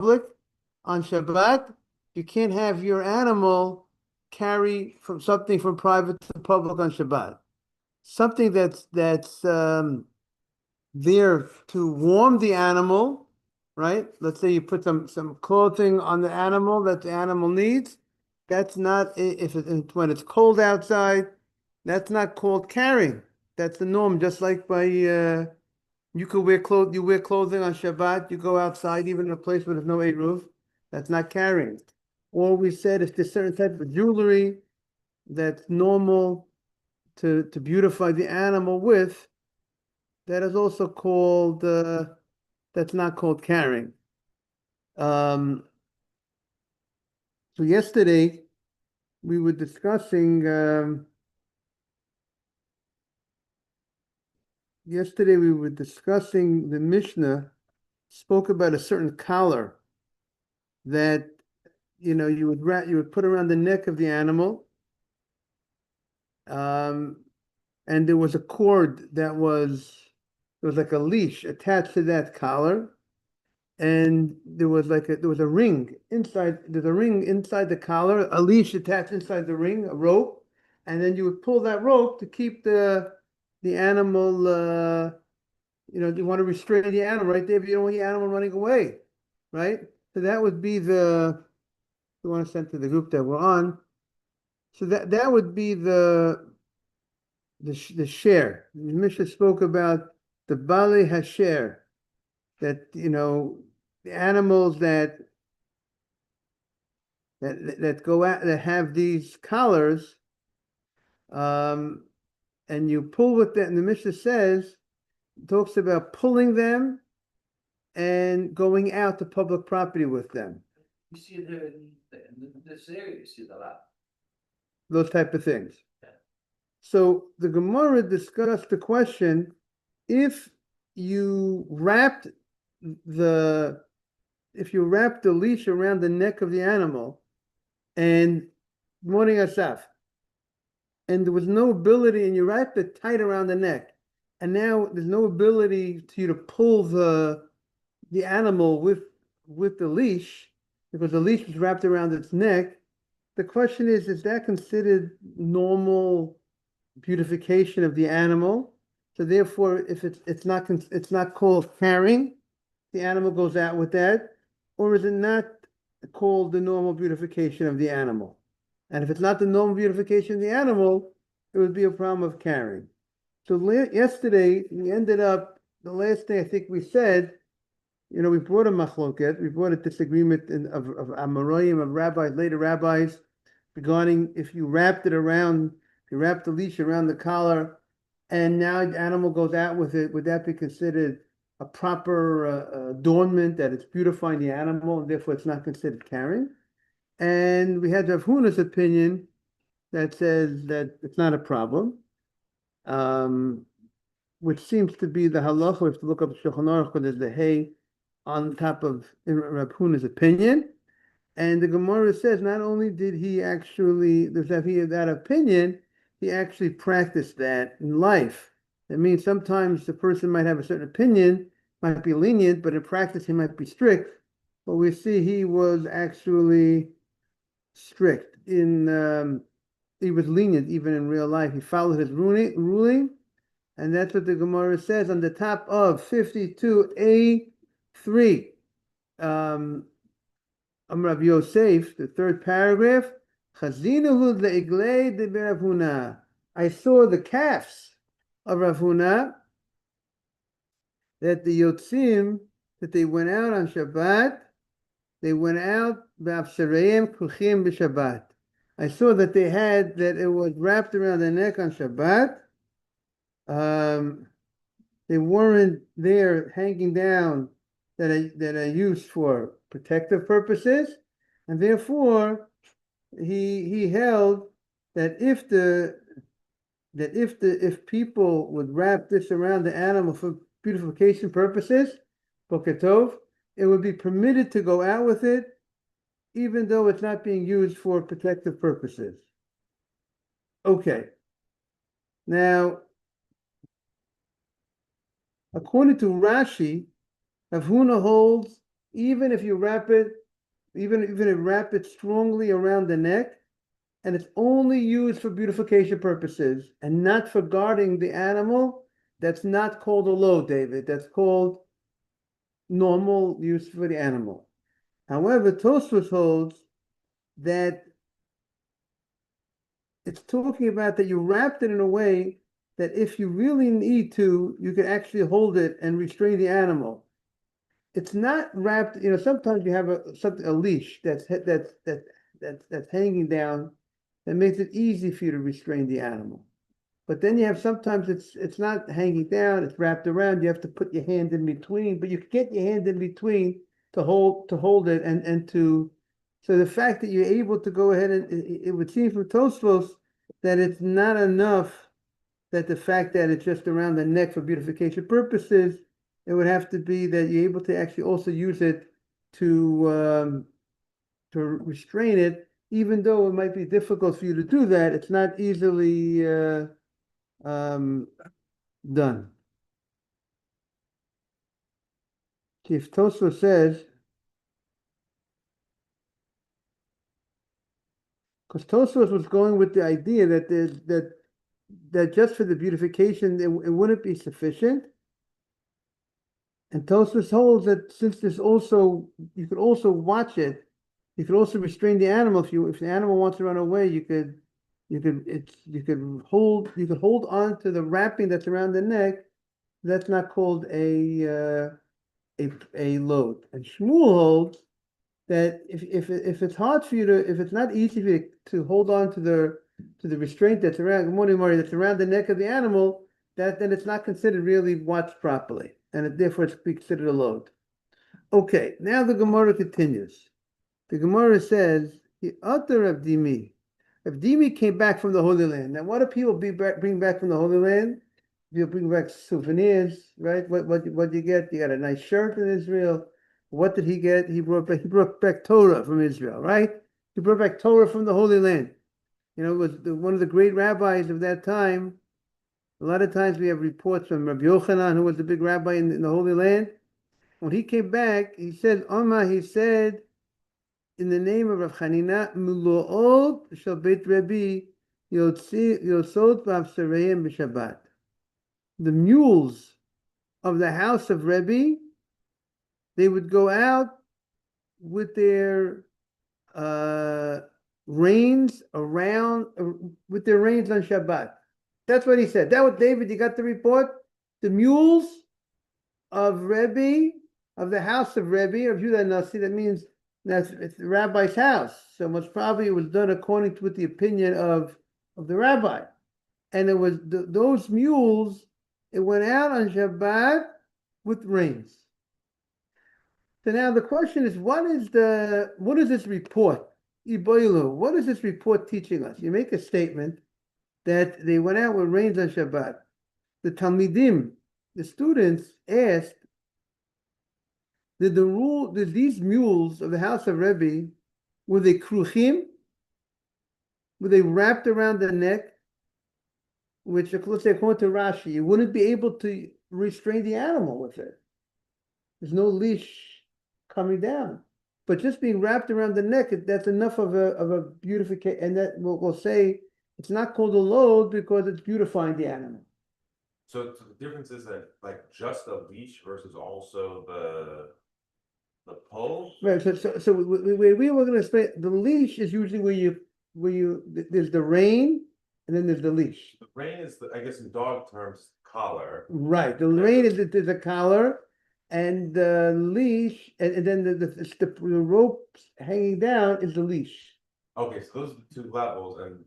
on Shabbat, you can't have your animal carry from something from private to public on Shabbat. Something that's there to warm the animal, right? Let's say you put some clothing on the animal that the animal needs. That's not if when it's cold outside, that's not called carrying. That's the norm. Just like by you could wear clothes. You wear clothing on Shabbat. You go outside, even in a place where there's no roof. That's not carrying. Or we said if there's certain type of jewelry that's normal to beautify the animal with, that is also called that's not called carrying. Um, so yesterday we were discussing the Mishnah spoke about a certain collar that you would put around the neck of the animal, and there was a cord there was like a leash attached to that collar, and there was a ring inside. There's a ring inside the collar, a leash attached inside the ring, a rope, and then you would pull that rope to keep the animal. You want to restrain the animal right there, but you don't want the animal running away, right? So that would be the one I sent to the group that we're on. So that would be the share. The Mishnah spoke about the Bali Hasher, that the animals that go out that have these collars, um, and you pull with them. And the Mishnah talks about pulling them and going out to public property with them. You see this area, you see a lot. Those type of things. Yeah. So the Gemara discussed the question: if you wrapped the leash around the neck of the animal, and morning asaf, and there was no ability, and you wrapped it tight around the neck, and now there's no ability to you to pull the animal with the leash because the leash was wrapped around its neck. The question is that considered normal beautification of the animal? So therefore, if it's not called carrying, the animal goes out with that, or is it not called the normal beautification of the animal? And if it's not the normal beautification of the animal, it would be a problem of carrying. So yesterday we ended up, the last thing I think we said, we brought a machloket, we brought a disagreement of Amoraim, of rabbis, later rabbis, regarding if you wrap the leash around the collar, and now the animal goes out with it, would that be considered a proper adornment, that it's beautifying the animal, and therefore it's not considered carrying? And we had Rav Huna's opinion that says that it's not a problem, which seems to be the halacha. We have to look up Shulchan Aruch because there's the hay on top of Rav Huna's opinion. And the Gemara says not only did he actually, he had that opinion, he actually practiced that in life. That means sometimes the person might have a certain opinion, might be lenient, but in practice he might be strict. But we see he was actually strict he was lenient even in real life. He followed his ruling, and that's what the Gemara says on the top of 52a3. Rav Yosef, the third paragraph. I saw the calves of Rav Huna, that the Yotzim, that they went out on Shabbat, they went out b'avshareim kuchim b'Shabbat. I saw that that it was wrapped around their neck on Shabbat. They weren't there hanging down that are used for protective purposes, and therefore he held that if people would wrap this around the animal for beautification purposes, Boketov, it would be permitted to go out with it, even though it's not being used for protective purposes. Okay. Now, according to Rashi, Rav Huna holds even if you wrap it, even if you wrap it strongly around the neck, and it's only used for beautification purposes and not for guarding the animal, that's not called a load, David. That's called normal use for the animal. However, Tosfos holds that it's talking about that you wrapped it in a way that if you really need to, you can actually hold it and restrain the animal. It's not wrapped, sometimes you have a leash that's hanging down that makes it easy for you to restrain the animal. But then you have sometimes it's not hanging down, it's wrapped around, you have to put your hand in between, but you can get your hand in between to hold it and to so the fact that you're able to go ahead and it would seem from Tosfos that it's not enough that the fact that it's just around the neck for beautification purposes, it would have to be that you're able to actually also use it to restrain it, even though it might be difficult for you to do that, it's not easily done. Chief Tosfos says, because Tosfos was going with the idea that that just for the beautification it wouldn't be sufficient. And Tosfos holds that since there's also you could also watch it, you could also restrain the animal if the animal wants to run away, you could hold on to the wrapping that's around the neck. That's not called a load. And Shmuel holds that if it's hard for you if it's not easy for you to hold on to the restraint that's around, good morning, Mari, that's around the neck of the animal, then it's not considered really watched properly, and therefore it's considered a load. Okay, now the Gemara continues. The Gemara says, the author of Dimi. If Dimi came back from the Holy Land, now what do people bring back from the Holy Land? People bring back souvenirs, right? What you get? You got a nice shirt in Israel. What did he get? He brought back Torah from Israel, right? He brought back Torah from the Holy Land. It was one of the great rabbis of that time. A lot of times we have reports from Rabbi Yochanan, who was the big rabbi in the Holy Land. When he came back, he said, he said, in the name of Rav Chanina, Mulo'od shel Beit Rabbi Yotzot v'Avsareim b'Shabbat. The mules of the house of Rebbe, they would go out with their reins with their reins on Shabbat. That's what he said. That was David. You got the report. The mules of Rebbe, of the house of Rebbe, of Judah Nasi. That means it's the rabbi's house. So most probably it was done according to the opinion of the rabbi, and it was those mules. It went out on Shabbat with reins. So now the question is, what is this report? Iboilu, what is this report teaching us? You make a statement that they went out with reins on Shabbat. The Talmidim, the students, asked, did these mules of the house of Rebbe, were they kruchim? Were they wrapped around the neck? Which, let's say, according to Rashi, you wouldn't be able to restrain the animal with it. There's no leash coming down. But just being wrapped around the neck, that's enough of a beautification. And that we'll say it's not called a load because it's beautifying the animal. So the difference is that like just a leash versus also the pole. Right. So we were going to explain. The leash is usually where you there's the rein and then there's the leash. The rein is I guess in dog terms, collar. Right. The rein is the collar, and the leash, and then the ropes hanging down is the leash. Okay, so those are the two levels, and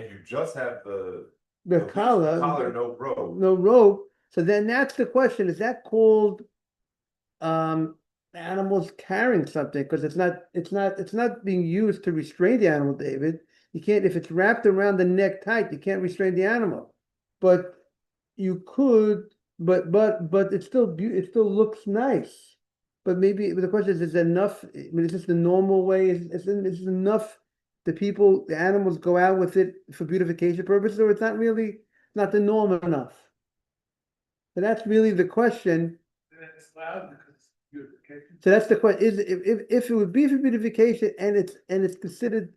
you just have the collar, no rope. No rope. So then that's the question: is that called animals carrying something? Because it's not being used to restrain the animal, David. You can't, if it's wrapped around the neck tight, you can't restrain the animal. But you could, but it still looks nice. But maybe the question is enough? I mean, is this the normal way? Is enough? The animals go out with it for beautification purposes, or it's not the norm enough? So that's really the question. It's loud because So that's the question, is if it would be for beautification and it's considered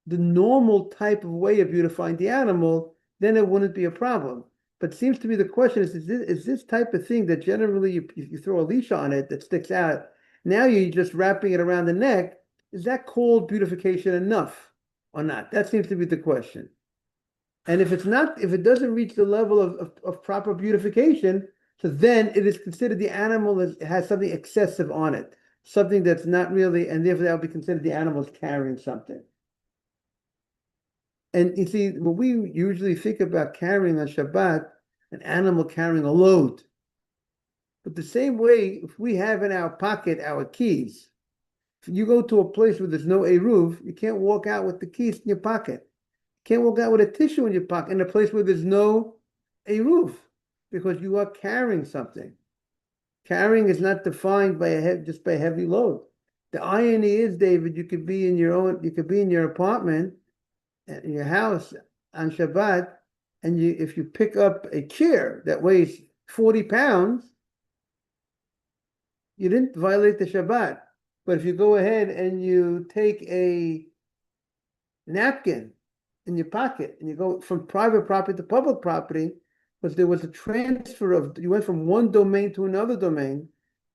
the normal type of way of beautifying the animal, then it wouldn't be a problem. But it seems to me the question is this type of thing that generally you throw a leash on it that sticks out, now you're just wrapping it around the neck, is that called beautification enough or not? That seems to be the question. And if it's not, if it doesn't reach the level of proper beautification, so then it is considered the animal has something excessive on it, something that's not really, and therefore that would be considered the animal is carrying something. And you see, when we usually think about carrying on Shabbat, an animal carrying a load. But the same way, if we have in our pocket our keys, if you go to a place where there's no eruv, you can't walk out with the keys in your pocket. You can't walk out with a tissue in your pocket in a place where there's no eruv, because you are carrying something. Carrying is not defined by just by a heavy load. The irony is, David, you could be in your apartment, in your house on Shabbat, and if you pick up a chair that weighs 40 pounds, you didn't violate the Shabbat. But if you go ahead and you take a napkin in your pocket and you go from private property to public property, because there was a transfer you went from one domain to another domain,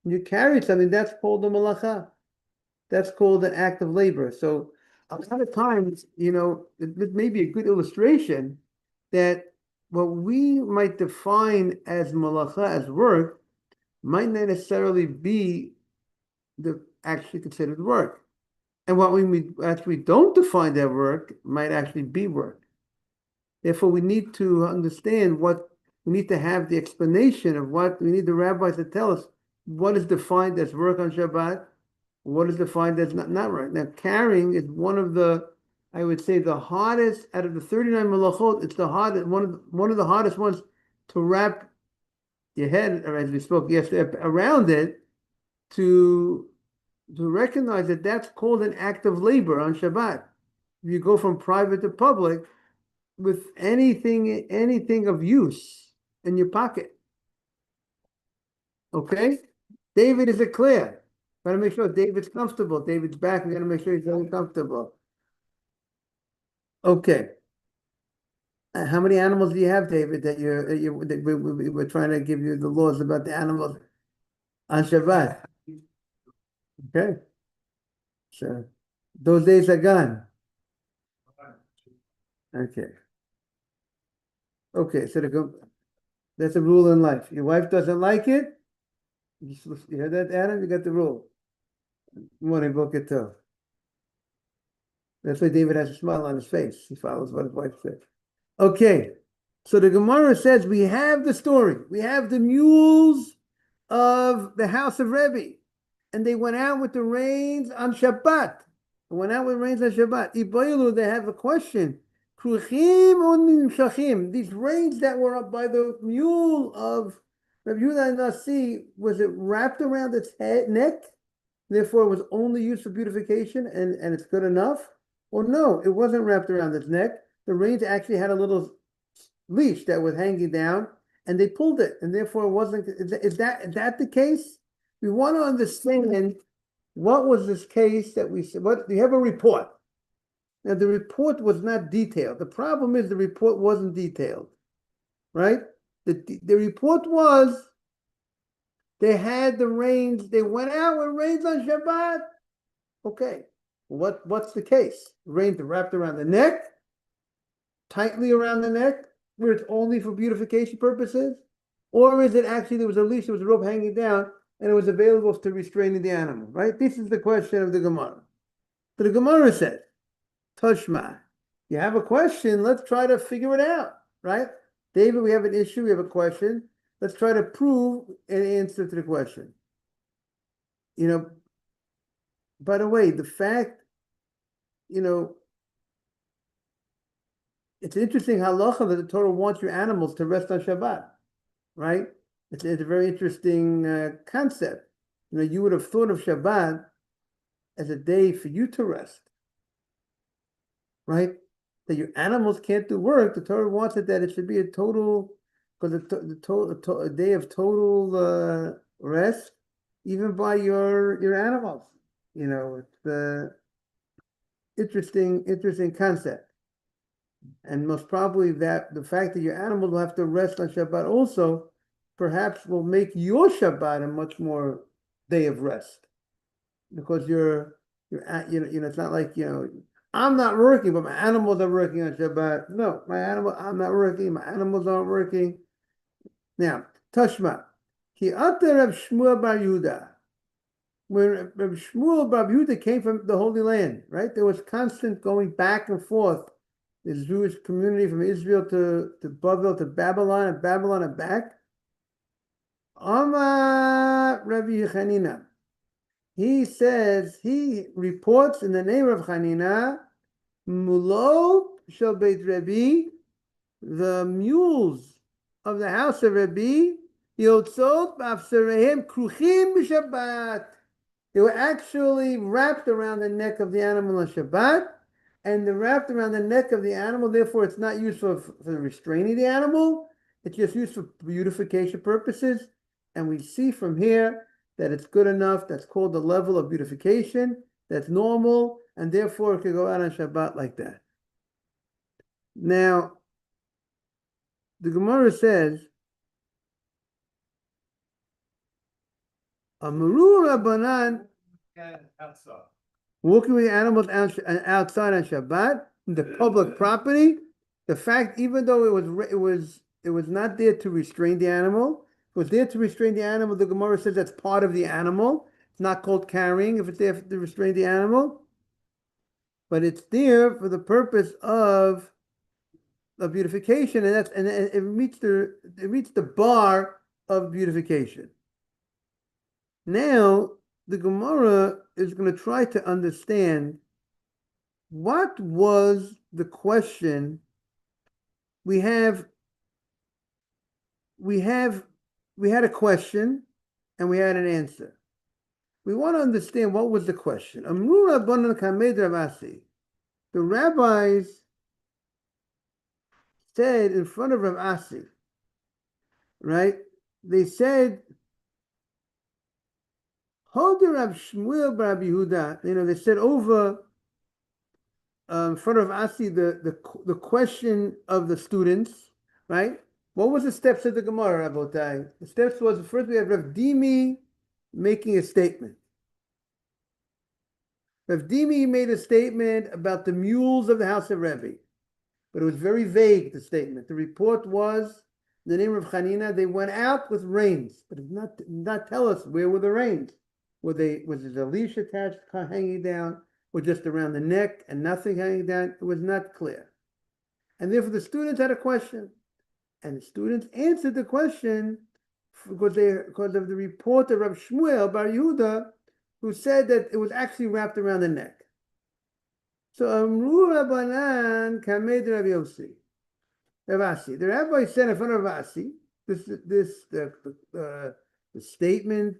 and you carried something, that's called a malacha. That's called an act of labor. So a lot of times, it may be a good illustration that what we might define as malacha, as work, might not necessarily be the actually considered work. And what we actually don't define that work might actually be work. Therefore, we need to understand we need to have the explanation of what we need the rabbis to tell us what is defined as work on Shabbat, what is defined as not work. Now, carrying is one of the, I would say, the hardest out of the 39 malachot. It's the hardest, one of the hardest ones to wrap your head, or as we spoke yesterday, around it, to recognize that that's called an act of labor on Shabbat. If you go from private to public with anything of use in your pocket. Okay? David, is it clear? Gotta make sure David's comfortable. David's back. We gotta make sure he's very comfortable. Okay. How many animals do you have, David, that we're trying to give you the laws about the animals on Shabbat? Okay. So those days are gone. Okay. Okay, so that's a rule in life. Your wife doesn't like it. You heard that, Adam? You got the rule. Good morning, Boker Tov. That's why David has a smile on his face. He follows what his wife said. Okay, so the Gemara says we have the story. We have the mules of the house of Rabbi, and they went out with the reins on Shabbat. Ibaylu, they have a question. Kruchim or nimshachim? These reins that were up by the mule of Rabbi Yehuda Nasi, was it wrapped around its neck? Therefore, it was only used for beautification, and it's good enough? Or no, it wasn't wrapped around its neck. The reins actually had a little leash that was hanging down, and they pulled it, and therefore it wasn't. Is that the case? We want to understand what was this case that we said. What, we have a report. Now, the report was not detailed. The problem is the report wasn't detailed, right? The report was they had the reins. They went out with reins on Shabbat. Okay, what's the case? Reins are wrapped around the neck, tightly around the neck, where it's only for beautification purposes? Or is it actually there was a leash, there was a rope hanging down, and it was available to restraining the animal, right? This is the question of the Gemara. So the Gemara says, Toshma, you have a question, let's try to figure it out, right? David, we have an issue, we have a question. Let's try to prove an answer to the question. By the way, the fact, it's interesting halacha that the Torah wants your animals to rest on Shabbat, right? It's a very interesting concept. You would have thought of Shabbat as a day for you to rest, right? That your animals can't do work. The Torah wants it that it should be a total, because a day of total rest even by your animals. You know, it's the interesting concept. And most probably that the fact that your animal will have to rest on Shabbat also perhaps will make your Shabbat a much more day of rest. Because it's not like, I'm not working, but my animals are working on Shabbat. No, I'm not working, my animals aren't working. Now, Tashma, Ki Ata Reb Shmuel Bar Yehuda. When Reb Shmuel Bar Yehuda came from the Holy Land, right? There was constant going back and forth. The Jewish community from Israel to Babel to Babylon and back. Amar Rabbi Chanina. He reports in the name of Chanina, Mulo shel Beit Rabbi, the mules of the house of Rabbi, Yotzot b'afsarehem kruchim b'Shabbat. They were actually wrapped around the neck of the animal on Shabbat, and they're wrapped around the neck of the animal. Therefore, it's not used for restraining the animal. It's just used for beautification purposes. And we see from here that it's good enough. That's called the level of beautification. That's normal, and therefore it could go out on Shabbat like that. Now, the Gemara says, Amru Rabbanan, walking with the animals outside on Shabbat, the public property. The fact, even though it was not there to restrain the animal, it was there to restrain the animal. The Gemara says that's part of the animal. It's not called carrying if it's there to restrain the animal, but it's there for the purpose of beautification, and it meets the bar of beautification. Now, the Gemara is going to try to understand what was the question. We had a question and we had an answer. We want to understand what was the question. The rabbis said in front of Rav Asi, right? They said, Hold Rav Shmuel Bar Rabbi Yehuda. They said over in front of Asi the question of the students, right? What was the steps of the Gemara, Rabotai? The steps was, first we had Rav Dimi making a statement. Rav Dimi made a statement about the mules of the house of Rabbi, but it was very vague, the statement. The report was, in the name of Chanina, they went out with reins, but it did not tell us where were the reins. Was the leash attached, hanging down, or just around the neck and nothing hanging down? It was not clear. And therefore the students had a question. And the students answered the question because of the report of Rav Shmuel Bar Yehuda, who said that it was actually wrapped around the neck. So Amru Rabbanan Kamed Rav Yossi. The rabbi said in front of Asi, the statement,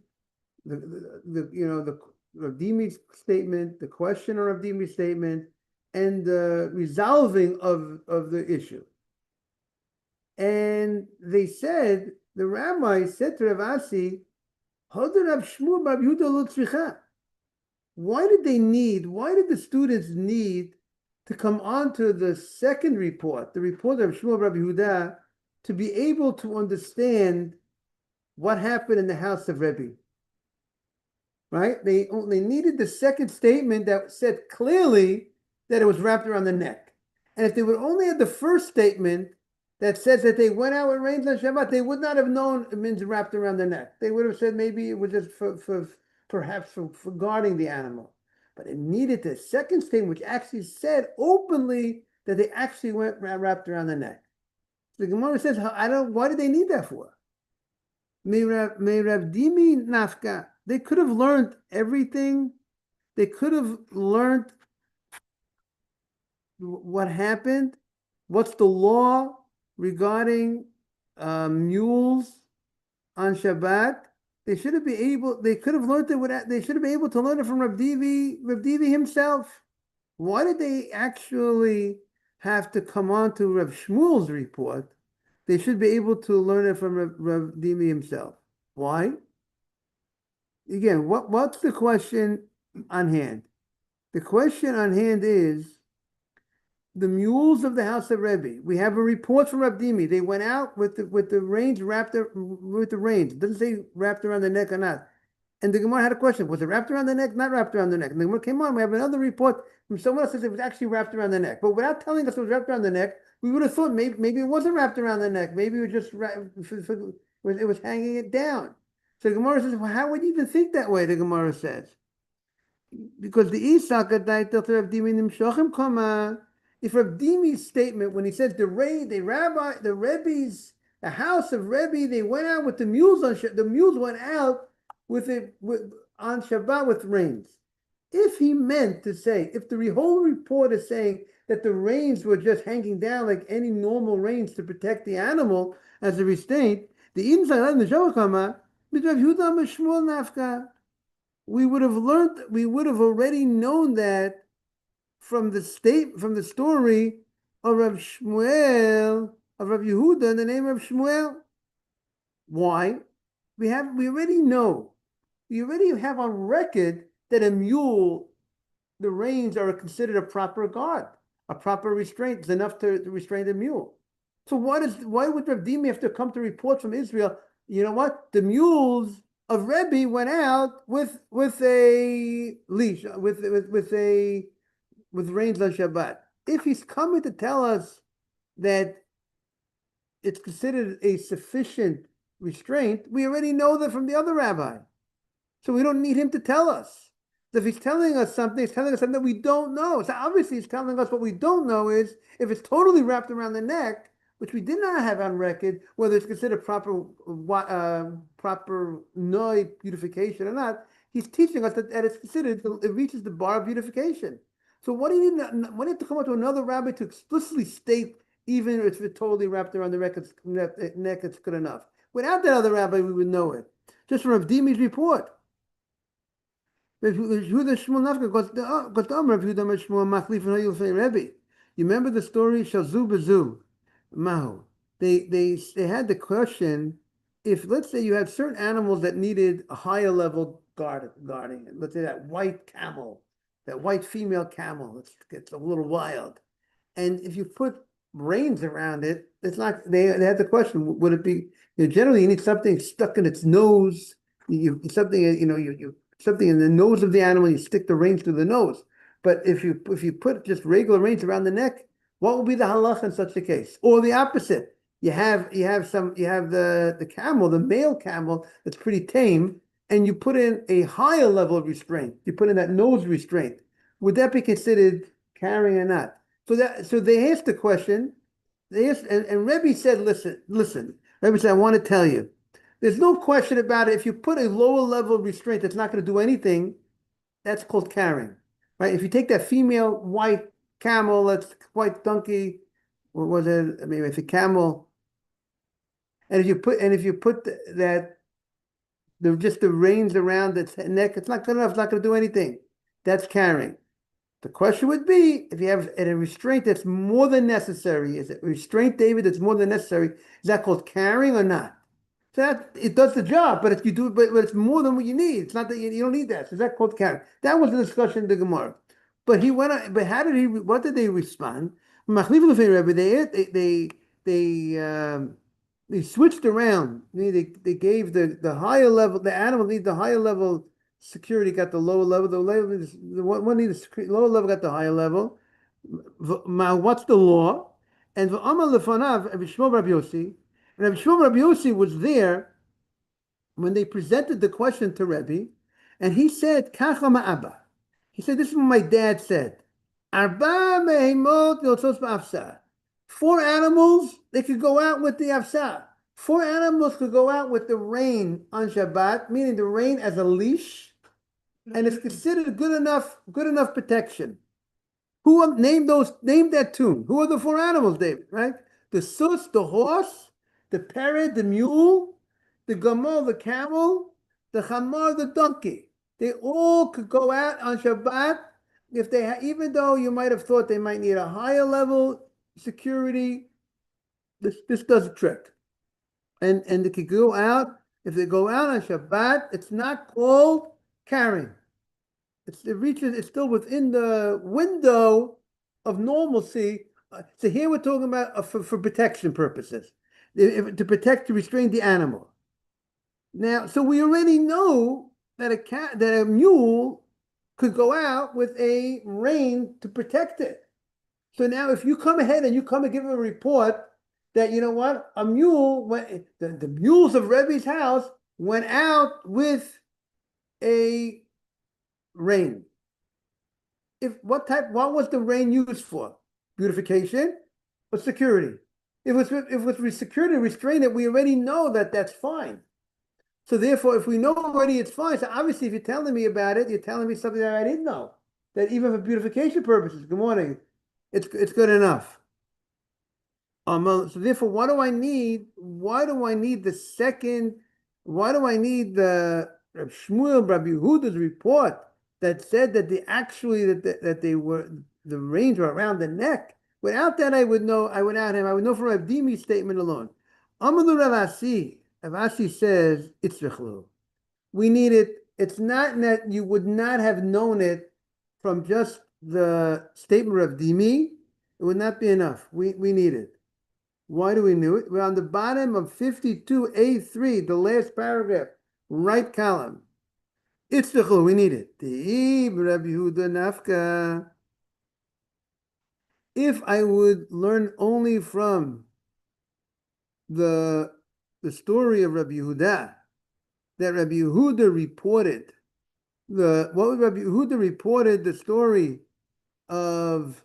the Rav Dimi's statement, the question of Rav Dimi's statement, and the resolving of the issue. And they said, the rabbi said to Rav Asi, why did the students need to come on to the second report, the report of Shmuel Rabbi Yehuda, to be able to understand what happened in the house of Rabbi? Right? They needed the second statement that said clearly that it was wrapped around the neck. And if they would only have the first statement that says that they went out with reins on Shabbat, they would not have known it means wrapped around the neck. They would have said maybe it was just perhaps for guarding the animal. But it needed the second statement, which actually said openly that they actually went wrapped around the neck. The Gemara says, why did they need that for? May Rav Dimi nafka. They could have learned everything. They could have learned what happened. What's the law regarding mules on Shabbat? They could have learned it. They should have been able to learn it from Rav Divi himself. Why did they actually have to come on to Rav Shmuel's report? They should be able to learn it from Rav Divi himself. Why? again, what's the question on hand? The question on hand is the mules of the house of Rebbe. We have a report from Rabbi. They went out with the reins wrapped with the reins. It doesn't say wrapped around the neck or not. And the Gemara had a question: was it wrapped around the neck? Not wrapped around the neck. And the Gemara came on. We have another report from someone else that says it was actually wrapped around the neck. But without telling us it was wrapped around the neck, we would have thought maybe it wasn't wrapped around the neck. Maybe it was just it was hanging it down. So the Gemara says, well, how would you even think that way? The Gemara says, because the Isak if Rav Dimi's statement when he says the Rebbe's, the house of Rebbe, they went out with the mules the mules went out on Shabbat with reins. If he meant to say, if the whole report is saying that the reins were just hanging down like any normal reins to protect the animal as a restraint, we would have learned, we would have already known that from the story of Rav Shmuel, of Rav Yehuda, in the name of Shmuel. Why? We already have on record that a mule, the reins are considered a proper guard, a proper restraint. It's enough to restrain the mule. So why would Rav Dimi have to come to report from Israel? You know what? The mules of Rebbe went out with a leash, with reins on Shabbat. If he's coming to tell us that it's considered a sufficient restraint, we already know that from the other rabbi. So we don't need him to tell us. So if he's telling us something, he's telling us something that we don't know. So obviously he's telling us what we don't know is if it's totally wrapped around the neck, which we did not have on record, whether it's considered proper noi beautification or not. He's teaching us that it's considered, it reaches the bar of beautification. So what do you need to come up to another rabbi to explicitly state, even if it's totally wrapped around the neck, it's good enough. Without that other rabbi, we would know it. Just from Rav Dimi's report. You remember the story Shazu Bazu? Mahu. They had the question, if let's say you had certain animals that needed a higher level guarding, let's say that white camel, that white female camel, it's a little wild. And if you put reins around it, it's not, they had the question, would it be, generally you need something stuck in its nose, something in the nose of the animal, you stick the reins through the nose. But if you put just regular reins around the neck, what will be the halach in such a case? Or the opposite. You have the camel, the male camel that's pretty tame, and you put in a higher level of restraint. You put in that nose restraint. Would that be considered carrying or not? So they asked the question. And Rebbe said, listen. Rebbe said, I want to tell you. There's no question about it. If you put a lower level of restraint that's not going to do anything, that's called carrying, right? If you take that female white camel, that's white donkey, what was it? I mean, it's a camel. And if you put just the reins around its neck, it's not good enough. It's not going to do anything. That's carrying. The question would be, if you have a restraint that's more than necessary, is it restraint, David, that's more than necessary? Is that called carrying or not? So that it does the job, but if you do it, but it's more than what you need. It's not that you don't need that. So that's called carrying. That was the discussion in the Gemara. But he went on, but what did they respond? They switched around. They gave the higher level, the animal needs the higher level security, got the lower level. The one needs the lower level, got the higher level. What's the law? And Amar lefanav Rabbi Shmuel Rabbi Yossi, and Rabbi Shmuel Rabbi Yossi was there when they presented the question to Rebbe, and he said, Kacha ma'aba. He said, this is what my dad said. Arba mehemot yotzos ba'afsa. 4 animals, they could go out with the afsa. 4 animals could go out with the rein on Shabbat, meaning the rein as a leash, and it's considered good enough protection. Who name that tune? Who are the 4 animals, David? Right? The sus, the horse, the parrot, the mule, the gamal, the camel, the chamar, the donkey. They all could go out on Shabbat if they, even though you might have thought they might need a higher level security. This does a trick, and they could go out If they go out on Shabbat, it's not called carrying. It's still within the window of normalcy. So here we're talking about for protection purposes, to protect, to restrain the animal. Now, so we already know that a mule could go out with a rein to protect it. So now if you come ahead and you come and give a report that, you know what, a mule the mules of Rebbe's house went out with a rein. What was the rein used for? Beautification or security? If it was security restraint it, we already know that that's fine. So therefore, if we know already it's fine, so obviously if you're telling me about it, you're telling me something that I didn't know. That even for beautification purposes, good morning, it's good enough. So therefore, why do I need the second? Why do I need the Shmuel Rabbi Yehuda's report that said that the reins were around the neck? Without that, I would know from Rabbi Dimi's statement alone. Amalu Rav Asi says it's Itzrichlu. We need it. It's not that you would not have known it from just the statement of Dimi. It would not be enough. We need it. Why do we know it? We're on the bottom of 52A3, the last paragraph, right column. It's the chul. We need it. Rabbi Yehuda nafka. If I would learn only from the story of Rabbi Yehuda, that Rabbi Yehuda reported Rabbi Yehuda reported the story of,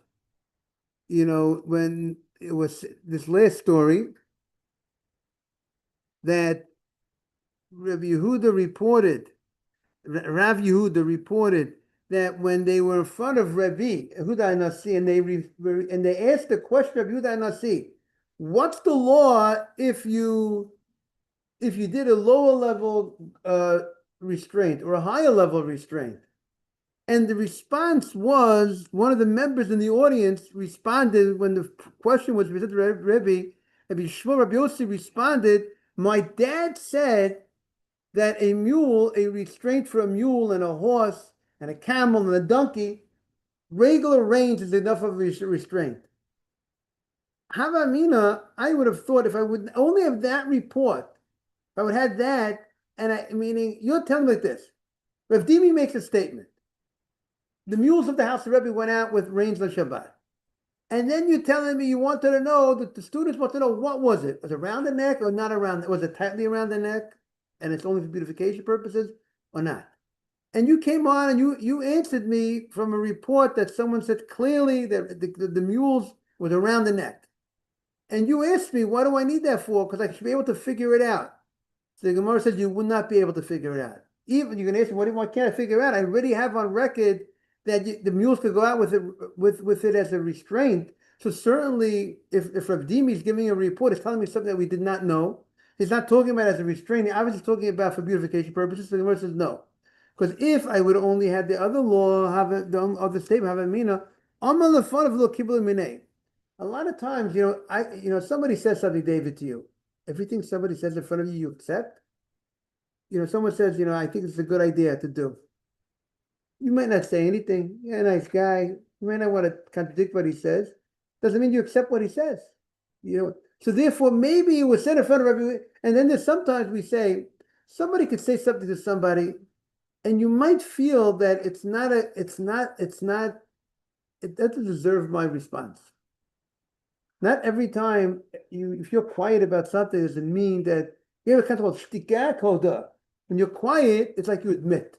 when it was this last story that Rav Yehuda reported that when they were in front of Rabbi Yehuda Nasi and they asked the question of Yehuda Nasi, what's the law if you did a lower level restraint or a higher level restraint? And the response was, one of the members in the audience responded when the question was presented to Rabbi Shmuel Rabbi Yossi responded, my dad said that a restraint for a mule and a horse and a camel and a donkey, regular reins is enough of a restraint. Havamina, I would have thought if I would only have that report, if I would have that, meaning you're telling me like this, Rav Dimi makes a statement. The mules of the house of Rebbe went out with reins on Shabbat. And then you're telling me you wanted to know, that the students want to know, what was it? Was it around the neck or not around? Was it tightly around the neck and it's only for beautification purposes or not? And you came on and you answered me from a report that someone said clearly that the mules was around the neck. And you asked me, what do I need that for? Because I should be able to figure it out. So the Gemara says you would not be able to figure it out. Even you can ask me, why can't I figure it out? I already have on record that the mules could go out with it as a restraint. So certainly, if Rav Dimi is giving a report, it's telling me something that we did not know. He's not talking about it as a restraint. He's obviously talking about for beautification purposes. So the Gemara says no, because if I would only had the other law, the other statement, have a mina, amal lefanav lo kibul minei. A lot of times, somebody says something, David, to you. Everything somebody says in front of you, you accept. Someone says, I think it's a good idea to do. You might not say anything. You're a nice guy. You might not want to contradict what he says. Doesn't mean you accept what he says. So therefore, maybe it was said in front of everyone. And then sometimes we say, somebody could say something to somebody, and you might feel that it doesn't deserve my response. Not every time if you're quiet about something, doesn't mean that you have a kind of shtika koda. When you're quiet, it's like you admit.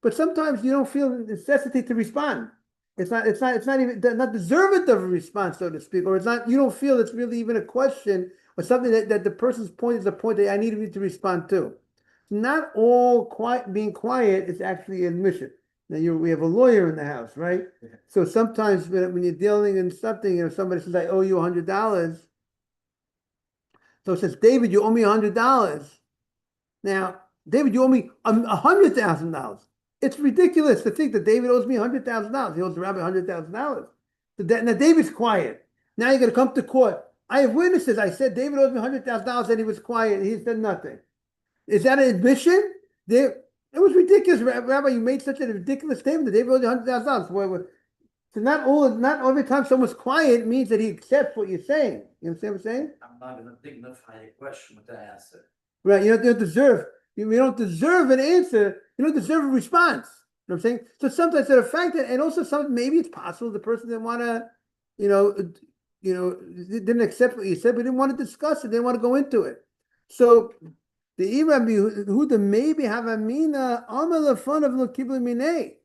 But sometimes you don't feel the necessity to respond. It's not even not deserving of a response, so to speak, or you don't feel it's really even a question or something that the person's point is a point that I need to respond to. Not all being quiet is actually admission. Now we have a lawyer in the house, right? Yeah. So sometimes when you're dealing in something, somebody says, I owe you $100. So it says, David, you owe me $100. Now, David, you owe me $100,000. It's ridiculous to think that David owes me $100,000. He owes the rabbi $100,000. Now David's quiet. Now you're going to come to court. I have witnesses. I said David owes me $100,000 and he was quiet. He said nothing. Is that an admission? There, it was ridiculous, Rabbi. You made such a ridiculous statement that they wrote $100,000. So not every time someone's quiet means that he accepts what you're saying. You understand what I'm saying? I'm not gonna dignify a question with the answer. Right? You don't deserve. You don't deserve an answer. You don't deserve a response. You know what I'm saying? So sometimes the fact that, and also some maybe it's possible the person didn't want to, didn't accept what you said, but didn't want to discuss it. They didn't want to go into it. So the Rabbi who the maybe have a mina amala fun of lokibla minay.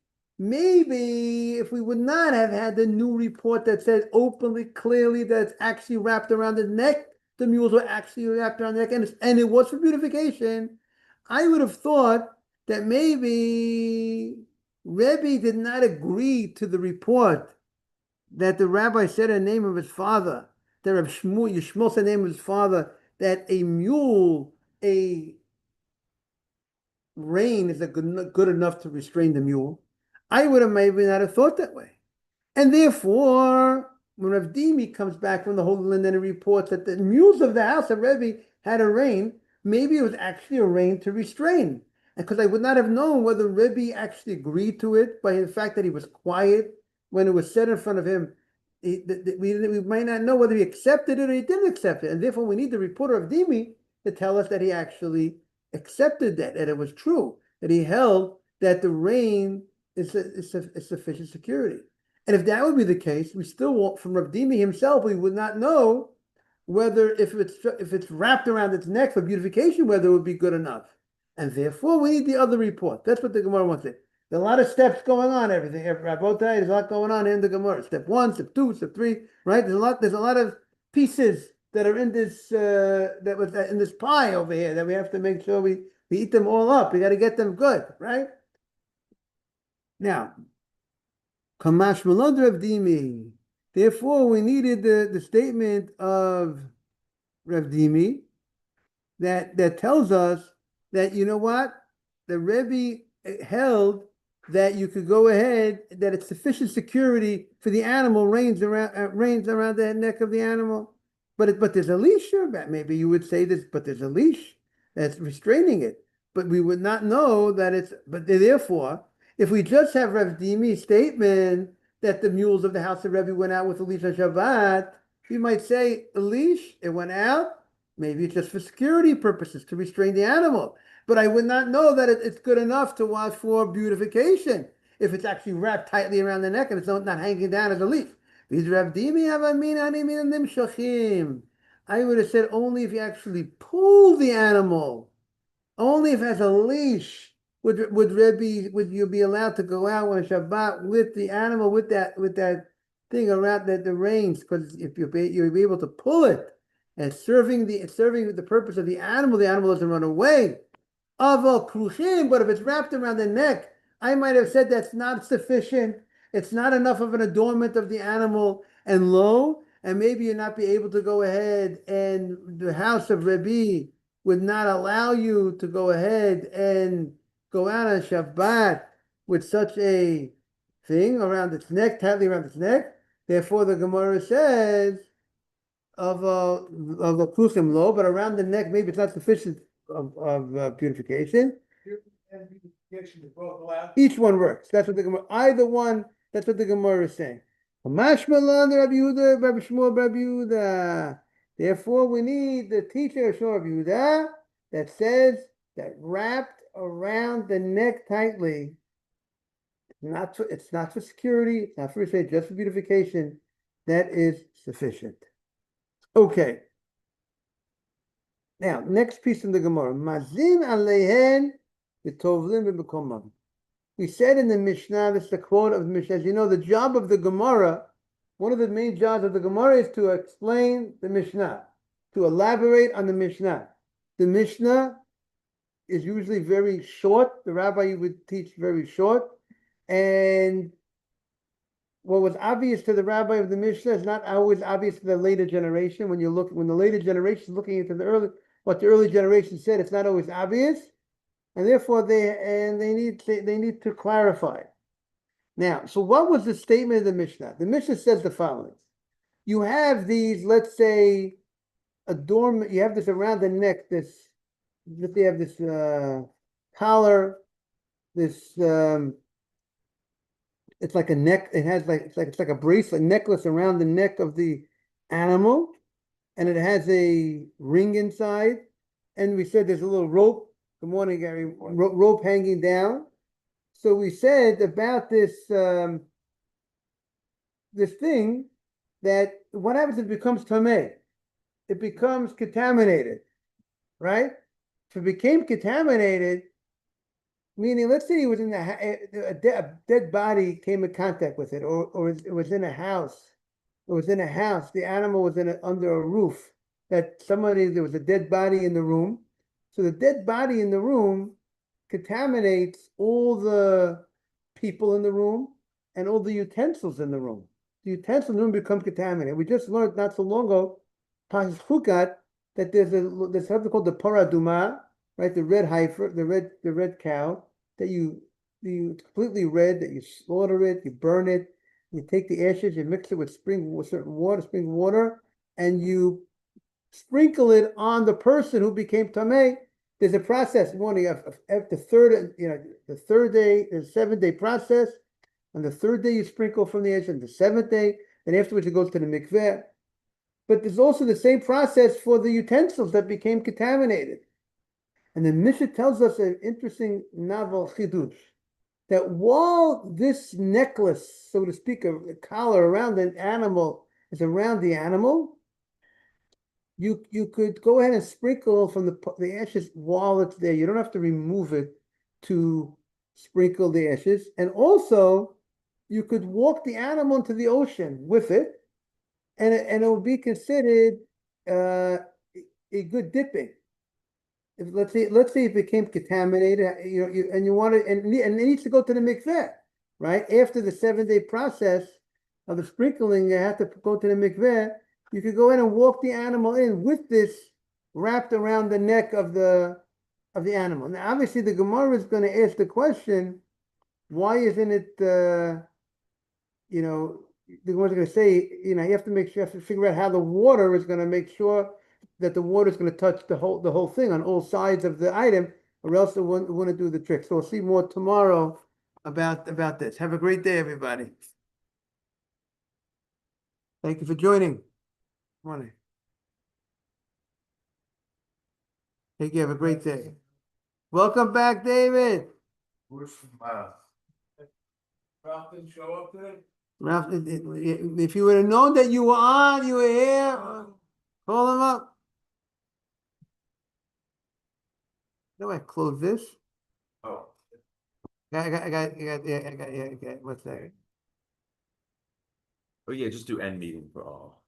Maybe if we would not have had the new report that said openly, clearly that it's actually wrapped around the neck, the mules were actually wrapped around the neck, and it was for beautification, I would have thought that maybe Rebbe did not agree to the report that the rabbi said the name of his father, that Reb Yishmael said the name of his father, that a mule, a rein is good enough to restrain the mule. I would have maybe not have thought that way. And therefore, when Rav Dimi comes back from the Holy Land and reports that the mules of the house of Rebbe had a rein, maybe it was actually a rein to restrain. And because I would not have known whether Rebbe actually agreed to it by the fact that he was quiet when it was said in front of him. We might not know whether he accepted it or he didn't accept it. And therefore, we need the reporter of Dimi to tell us that he actually accepted that it was true, that he held that the rein is sufficient security. And if that would be the case, we still won't, from Rav Dimi himself, we would not know whether if it's wrapped around its neck for beautification, whether it would be good enough. And therefore, we need the other report. That's what the Gemara wants to say. There's a lot of steps going on, everything. There's a lot going on in the Gemara. Step 1, step 2, step 3, right? There's a lot of pieces that are in this in this pie over here that we have to make sure we eat them all up. We got to get them good, right? Now, Kamash Malad Rav Dimi. Therefore, we needed the statement of Rav Dimi that tells us that, you know what? The Rebbe held that you could go ahead, that it's sufficient security for the animal reins around the neck of the animal. But there's a leash, maybe you would say this, but there's a leash that's restraining it. But we would not know that it's, but therefore, if we just have Rav Dimi's statement that the mules of the house of Rebbe went out with a leash on Shabbat, we might say a leash, it went out, maybe it's just for security purposes to restrain the animal. But I would not know that it's good enough to watch for beautification if it's actually wrapped tightly around the neck and it's not hanging down as a leaf. I would have said only if you actually pull the animal, only if it has a leash would you be allowed to go out on Shabbat with the animal with that thing around the reins, because if you'll be able to pull it and serving the purpose of the animal doesn't run away. Aval krushim, but if it's wrapped around the neck, I might have said that's not sufficient. It's not enough of an adornment of the animal, and maybe you'll not be able to go ahead, and the house of Rabbi would not allow you to go ahead and go out on Shabbat with such a thing around its neck, tightly around its neck. Therefore, the Gemara says of a krushim lo, but around the neck, maybe it's not sufficient of purification. Each one works. That's what the Gemara. Either one. That's what the Gemara is saying. Therefore, we need the teacher of Rabbi Yehuda that says that wrapped around the neck tightly. It's not for security. It's not for restraint. Just for beautification. That is sufficient. Okay. Now, next piece in the Gemara. Mazin alehen v'tovlim b'bekomam. We said in the Mishnah, this is the quote of the Mishnah, as you know, the job of the Gemara, one of the main jobs of the Gemara is to explain the Mishnah, to elaborate on the Mishnah. The Mishnah is usually very short. The rabbi would teach very short. And what was obvious to the rabbi of the Mishnah is not always obvious to the later generation. When the later generation is looking into what the early generation said, it's not always obvious, and therefore they need to clarify. Now, so what was the statement of the Mishnah? The Mishnah says the following: you have these, let's say, adornment. You have this around the neck, this that they have this collar, this it's like a neck, it has like it's like a bracelet necklace around the neck of the animal, and it has a ring inside. And we said there's a little rope. Good morning, Gary. Rope hanging down. So we said about this this thing that what happens if it becomes tameh? It becomes contaminated, right? If it became contaminated, meaning let's say he was in a dead body came in contact with it, or it was in a house. It was in a house. The animal was under a roof. That there was a dead body in the room. So the dead body in the room contaminates all the people in the room and all the utensils in the room. The utensils in the room become contaminated. We just learned not so long ago, Pashas Chukat, that there's something called the paraduma, right? The red heifer, the red cow that you completely red, that you slaughter it, you burn it, you take the ashes, you mix it with spring water, and you sprinkle it on the person who became tameh. There's a process. The third day, there's a 7-day process. On the third day, you sprinkle from the ashes. The 7th day, and afterwards it goes to the mikveh. But there's also the same process for the utensils that became contaminated. And the Mishnah tells us an interesting novel chidush, that while this necklace, so to speak, a collar around an animal is around the animal, you could go ahead and sprinkle from the ashes while it's there. You don't have to remove it to sprinkle the ashes. And also, you could walk the animal into the ocean with it, and it will be considered a good dipping. If, let's say it became contaminated, and you want it, and it needs to go to the mikveh, right? After the 7-day process of the sprinkling, you have to go to the mikveh. You could go in and walk the animal in with this wrapped around the neck of the animal. Now, obviously, the Gemara is going to ask the question, why isn't it? The Gemara is going to say, you have to figure out how the water is going to make sure that the water is going to touch the whole thing on all sides of the item, or else it wouldn't do the trick. So we'll see more tomorrow about this. Have a great day, everybody. Thank you for joining. Morning. Thank you. Have a great day. Welcome back, David. Where's Ralph didn't show up today? Ralph, if you would have known that you were here, call him up. No, I close this. Oh. I got, what's that? Oh yeah, just do end meeting for all.